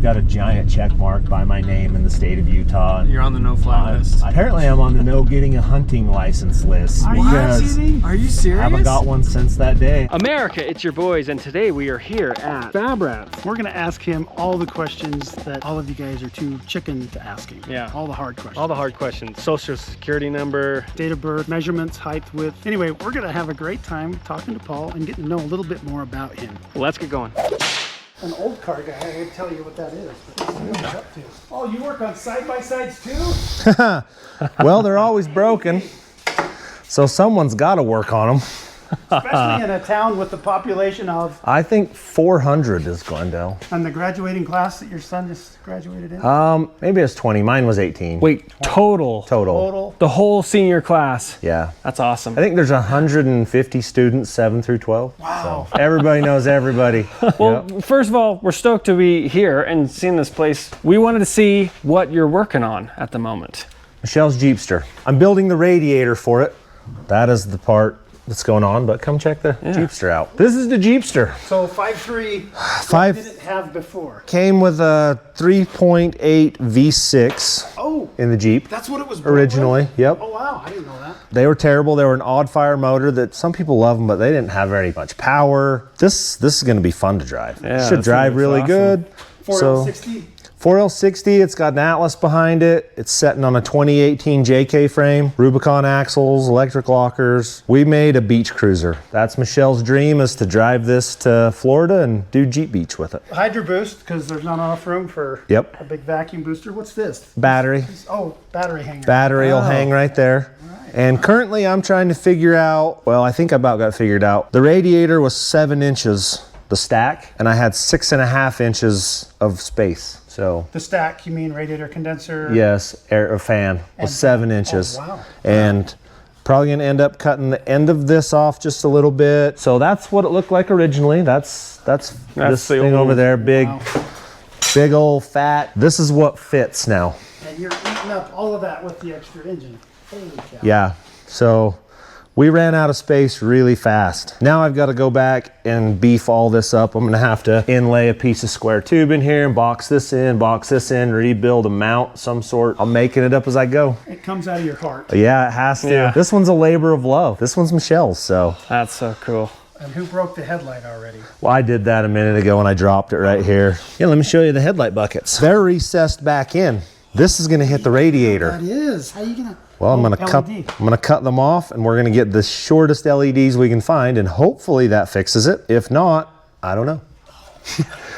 I've got a giant check mark by my name in the state of Utah. You're on the no-fly list. Apparently I'm on the no getting a hunting license list. Are you serious? I haven't got one since that day. America, it's your boys, and today we are here at Fab Rats. We're gonna ask him all the questions that all of you guys are too chicken to ask him. Yeah. All the hard questions. All the hard questions. Social security number. Date of birth, measurements, height, width. Anyway, we're gonna have a great time talking to Paul and getting to know a little bit more about him. Let's get going. An old car guy, I can tell you what that is. But what he's up to. Oh, you work on side-by-sides too? Well, they're always broken, so someone's got to work on them. Especially in a town with the population of... I think 400 is Glendale. And the graduating class that your son just graduated in? Maybe it's 20. Mine was 18. Wait, total? Total. The whole senior class? Yeah. That's awesome. I think there's 150 students, 7 through 12. Wow. So everybody knows everybody. Well, first of all, we're stoked to be here and seeing this place. We wanted to see what you're working on at the moment. Michelle's Jeepster. I'm building the radiator for it. That is the part that's going on, but come check the Jeepster out. This is the Jeepster. So 5.3, what did it have before? Came with a 3.8 V6 in the Jeep. That's what it was originally. Yep. Oh wow, I didn't know that. They were terrible. They were an odd fire motor that some people love them, but they didn't have very much power. This is going to be fun to drive. Yeah, should drive really good. 4L60? 4L60, it's got an Atlas behind it. It's sitting on a 2018 JK frame, Rubicon axles, electric lockers. We made a beach cruiser. That's Michelle's dream, is to drive this to Florida and do Jeep Beach with it. Hydro boost, because there's not enough room for a big vacuum booster. What's this? Battery. Oh, battery hanger. Battery will hang right there. Right. And currently I'm trying to figure out, well, I think I about got it figured out. The radiator was 7 inches, the stack, and I had 6.5 inches of space. So the stack, you mean radiator condenser? Yes, air fan was 7 inches. Oh, wow. And probably gonna end up cutting the end of this off just a little bit. So that's what it looked like originally. That's this thing over there, big old fat. This is what fits now. And you're eating up all of that with the extra engine. Holy cow. Yeah, so we ran out of space really fast. Now I've got to go back and beef all this up. I'm gonna have to inlay a piece of square tube in here and box this in, rebuild a mount of some sort. I'm making it up as I go. It comes out of your heart. Yeah, it has to. Yeah. This one's a labor of love. This one's Michelle's, so. That's so cool. And who broke the headlight already? Well, I did that a minute ago when I dropped it right here. Yeah, let me show you the headlight buckets. They're recessed back in. This is gonna hit the radiator. That is. How are you gonna? Well, I'm gonna cut them off, and we're gonna get the shortest LEDs we can find, and hopefully that fixes it. If not, I don't know.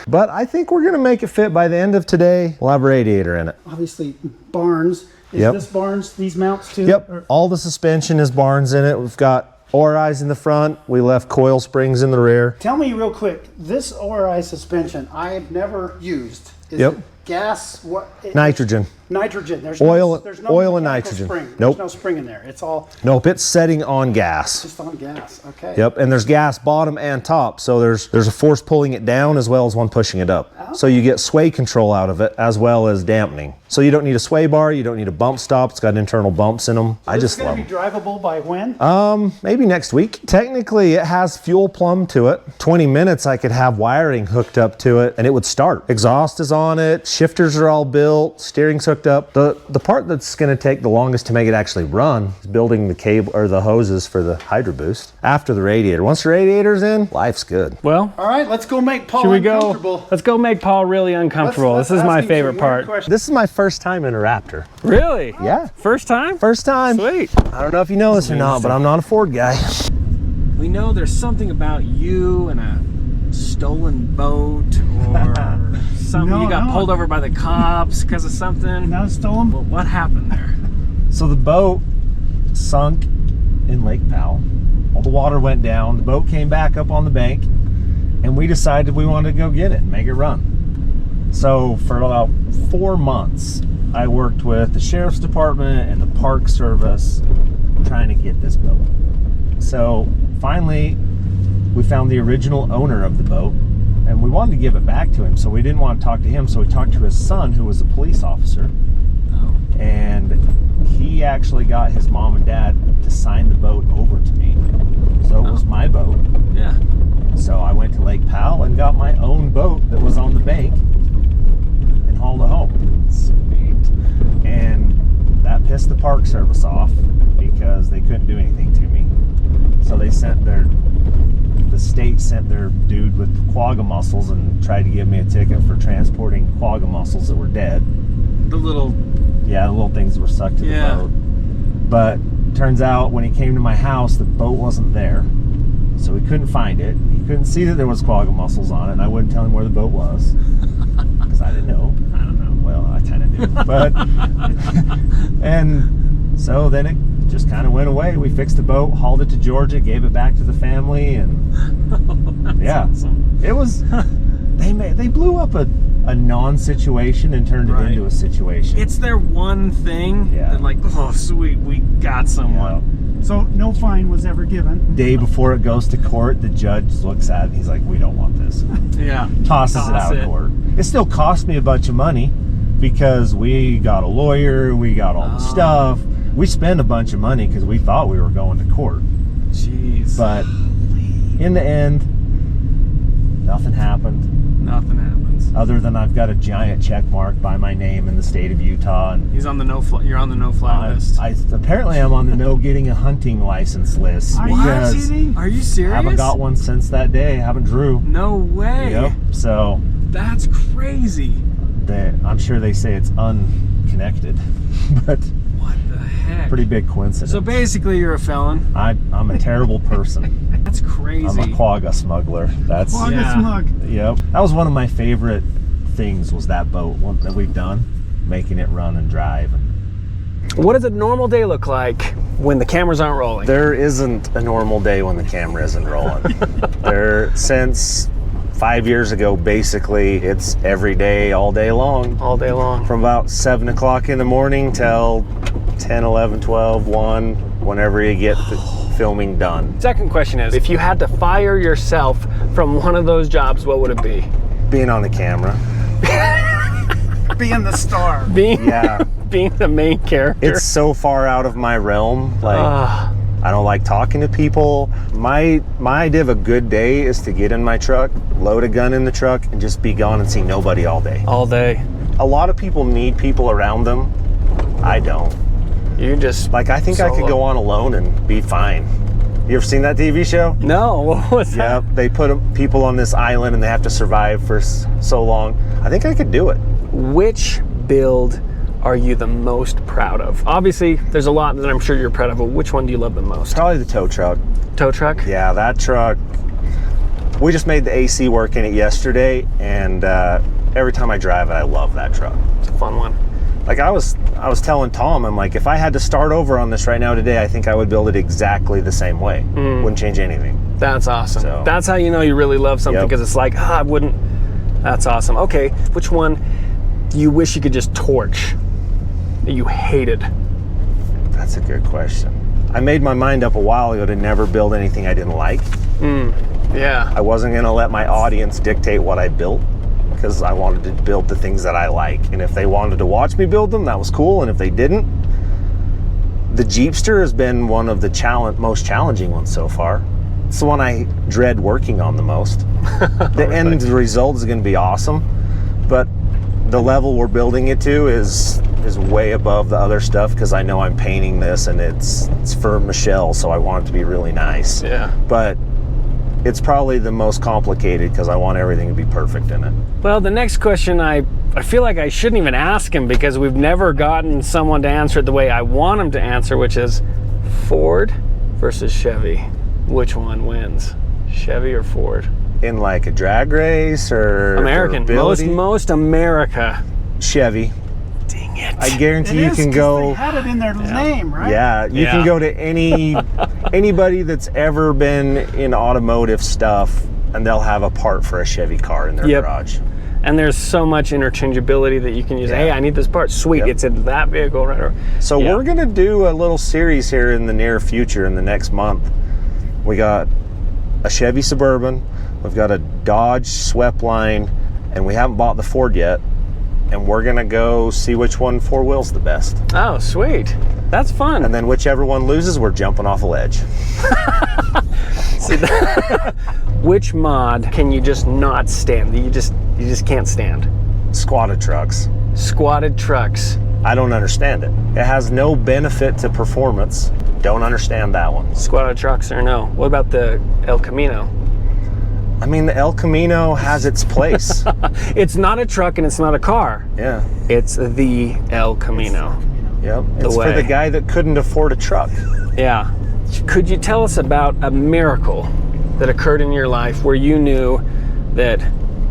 But I think we're gonna make it fit by the end of today. We'll have a radiator in it. Obviously, Barnes. Is this Barnes, these mounts too? Yep, all the suspension is Barnes in it. We've got ORIs in the front. We left coil springs in the rear. Tell me real quick, this ORI suspension I have never used. Is it gas? What? Nitrogen. Nitrogen. There's oil mechanical and nitrogen. Spring. Nope. There's no spring in there. It's all Nope, it's setting on gas. just on gas. Okay. Yep, and there's gas bottom and top, so there's a force pulling it down as well as one pushing it up. Oh. So you get sway control out of it as well as dampening. So you don't need a sway bar, you don't need a bump stop. It's got internal bumps in them. I just love them. Is it going to be drivable by when? Maybe next week. Technically, it has fuel plumb to it. 20 minutes, I could have wiring hooked up to it, and it would start. Exhaust is on it. Shifters are all built. Steering's hooked up. The part that's going to take the longest to make it actually run is building the cable or the hoses for the hydro boost after the radiator. Once the radiator's in, life's good. Well, all right, let's go make Paul should we uncomfortable. Go? Let's go make Paul really uncomfortable. Let's this is my ask him favorite some part. weird This is my first time in a Raptor. Really? Yeah. First time? First time. Sweet. I don't know if you know this or not, but I'm not a Ford guy. We know there's something about you and a stolen boat or something. You got pulled over by the cops because of something. Now it's stolen? Well, what happened there? So the boat sunk in Lake Powell. All the water went down. The boat came back up on the bank, and we decided we wanted to go get it and make it run. So for about 4 months, I worked with the Sheriff's Department and the Park Service trying to get this boat. So finally, we found the original owner of the boat, and we wanted to give it back to him, so we didn't want to talk to him, so we talked to his son, who was a police officer. And he actually got his mom and dad to sign the boat over to me. So it was my boat. Yeah. So I went to Lake Powell and got my own boat that was on the bank. Park Service off because they couldn't do anything to me. So they sent the state sent their dude with quagga mussels and tried to give me a ticket for transporting quagga mussels that were dead. The little... Yeah, the little things that were sucked to the boat. But turns out when he came to my house, the boat wasn't there. So he couldn't find it. He couldn't see that there was quagga mussels on it, and I wouldn't tell him where the boat was. Because I didn't know. I don't know. Well, I kind of knew. But, and so then it just kind of went away. We fixed the boat, hauled it to Georgia, gave it back to the family, and yeah. Awesome. It was, they blew up a non-situation and turned it into a situation. It's their one thing that like, oh sweet, we got someone. So no fine was ever given. Day before it goes to court, the judge looks at it and he's like, we don't want this. Yeah. Tosses it out of court. It still cost me a bunch of money because we got a lawyer, we got all the stuff. We spent a bunch of money because we thought we were going to court. Jeez. But in the end, nothing happened. Nothing happens. Other than I've got a giant check mark by my name in the state of Utah. And He's on the you're on the no-fly list. Apparently I'm on the no getting a hunting license list. Are because Are you serious? I haven't got one since that day. I haven't drew. No way. Yep. So that's crazy. I'm sure they say it's unconnected, but what the heck? Pretty big coincidence. So basically, you're a felon. I'm a terrible person. That's crazy. I'm a quagga smuggler. That's quagga smug. Yep. That was one of my favorite things. Was that boat one that we've done, making it run and drive. What does a normal day look like when the cameras aren't rolling? There isn't a normal day when the camera isn't rolling. Since 5 years ago, basically, it's every day, all day long. All day long. From about 7 o'clock in the morning till 10, 11, 12, 1, whenever you get the filming done. Second question is, if you had to fire yourself from one of those jobs, what would it be? Being on the camera. Being the star. Being the main character. It's so far out of my realm. Like, I don't like talking to people. My idea of a good day is to get in my truck, load a gun in the truck, and just be gone and see nobody all day. All day. A lot of people need people around them. I don't. You just like, I think solo. I could go on alone and be fine. You ever seen that TV show? No. What was that? Yeah, they put people on this island and they have to survive for so long. I think I could do it. Which build are you the most proud of? Obviously, there's a lot that I'm sure you're proud of, but which one do you love the most? Probably the tow truck. Tow truck? Yeah, that truck. We just made the AC work in it yesterday, and every time I drive it, I love that truck. It's a fun one. Like I was telling Tom, I'm like, if I had to start over on this right now today, I think I would build it exactly the same way. Wouldn't change anything. That's awesome. So, that's how you know you really love something, because it's like, I wouldn't. That's awesome. Okay, which one do you wish you could just torch that you hated? That's a good question. I made my mind up a while ago to never build anything I didn't like. Yeah. I wasn't going to let my audience dictate what I built, because I wanted to build the things that I like. And if they wanted to watch me build them, that was cool. And if they didn't, the Jeepster has been one of the most challenging ones so far. It's the one I dread working on the most. The end result is going to be awesome, but the level we're building it to is way above the other stuff, because I know I'm painting this and it's for Michelle, so I want it to be really nice. Yeah. But it's probably the most complicated because I want everything to be perfect in it. Well, the next question, I feel like I shouldn't even ask him, because we've never gotten someone to answer it the way I want him to answer, which is Ford versus Chevy. Which one wins? Chevy or Ford? In like a drag race or American. Most America. Chevy. Dang it. I guarantee you can go. They had it in their name, right? Yeah, you can go to anybody that's ever been in automotive stuff, and they'll have a part for a Chevy car in their garage. And there's so much interchangeability that you can use. Hey, I need this part. Sweet, it's in that vehicle, right? So we're gonna do a little series here in the near future, in the next month. We got a Chevy Suburban, we've got a Dodge Sweepline, and we haven't bought the Ford yet. And we're gonna go see which one four wheels the best. Oh, sweet. That's fun. And then whichever one loses, we're jumping off a ledge. See, which mod can you just not stand? You just can't stand? Squatted trucks. Squatted trucks. I don't understand it. It has no benefit to performance. Don't understand that one. Squad trucks or no? What about the El Camino? I mean, the El Camino has its place. It's not a truck and it's not a car. Yeah. It's the El Camino. Yep. It's for way. the guy that couldn't afford a truck. Yeah. Could you tell us about a miracle that occurred in your life where you knew that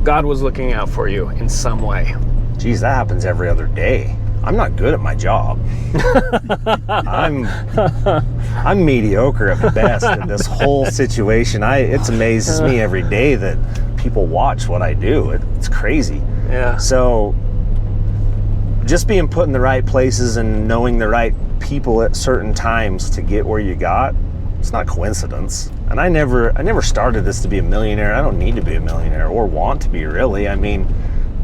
God was looking out for you in some way? Geez, that happens every other day. I'm not good at my job. I'm mediocre at best in this whole situation. It amazes me every day that people watch what I do. It's crazy. Yeah. So just being put in the right places and knowing the right people at certain times to get where you got, it's not coincidence. And I never started this to be a millionaire. I don't need to be a millionaire or want to be, really. I mean,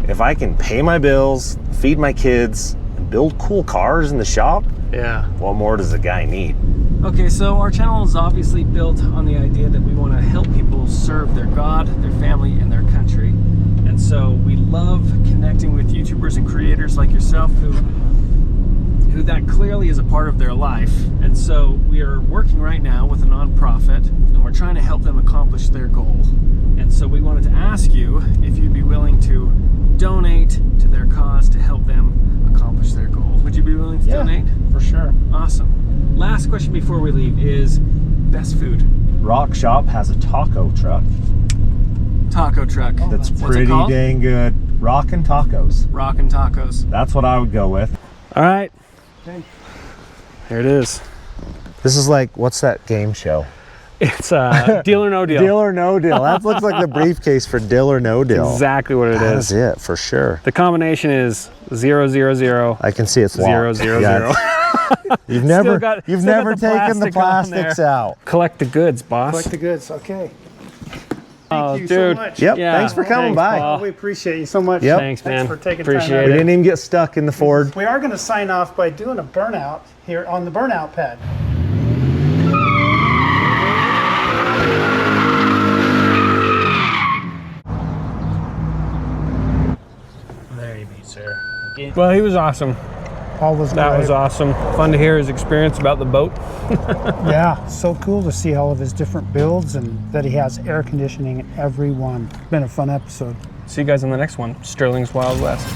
if I can pay my bills, feed my kids, and build cool cars in the shop, Yeah. what more does a guy need? Okay, so our channel is obviously built on the idea that we want to help people serve their God, their family, and their country. And so we love connecting with YouTubers and creators like yourself who that clearly is a part of their life. And so we are working right now with a nonprofit and we're trying to help them accomplish their goal. And so we wanted to ask you if you'd be willing to donate to their cause to help them accomplish their goal. Would you be willing to donate? For sure. Awesome. Last question before we leave is best food. Rock Shop has a taco truck Taco truck. that's What's it pretty called? dang good. Rockin' Tacos. Rockin' Tacos. That's what I would go with. All right. Okay. Here it is. This is like, what's that game show? It's Deal or No Deal. Deal or No Deal. That looks like the briefcase for Deal or No Deal. Exactly what it That's is. it, for sure. The combination is 000. I can see it's locked. 000. You've never, got- you've still got never the taken the plastic on plastics there. out. Collect the goods, boss. Collect the goods. Okay. Oh, Thank you dude. so much. Yep, Yeah. thanks for coming Thanks, by. Paul. We appreciate you so much. Yep. Thanks, man. Thanks for taking Appreciate time out. We it. didn't even get stuck in the Ford. We are going to sign off by doing a burnout here on the burnout pad. There you be, sir. Well, he was awesome. Paul was That great. was awesome. Fun to hear his experience about the boat. Yeah, so cool to see all of his different builds and that he has air conditioning in every one. It's been a fun episode. See you guys in the next one. Sterling's Wild West.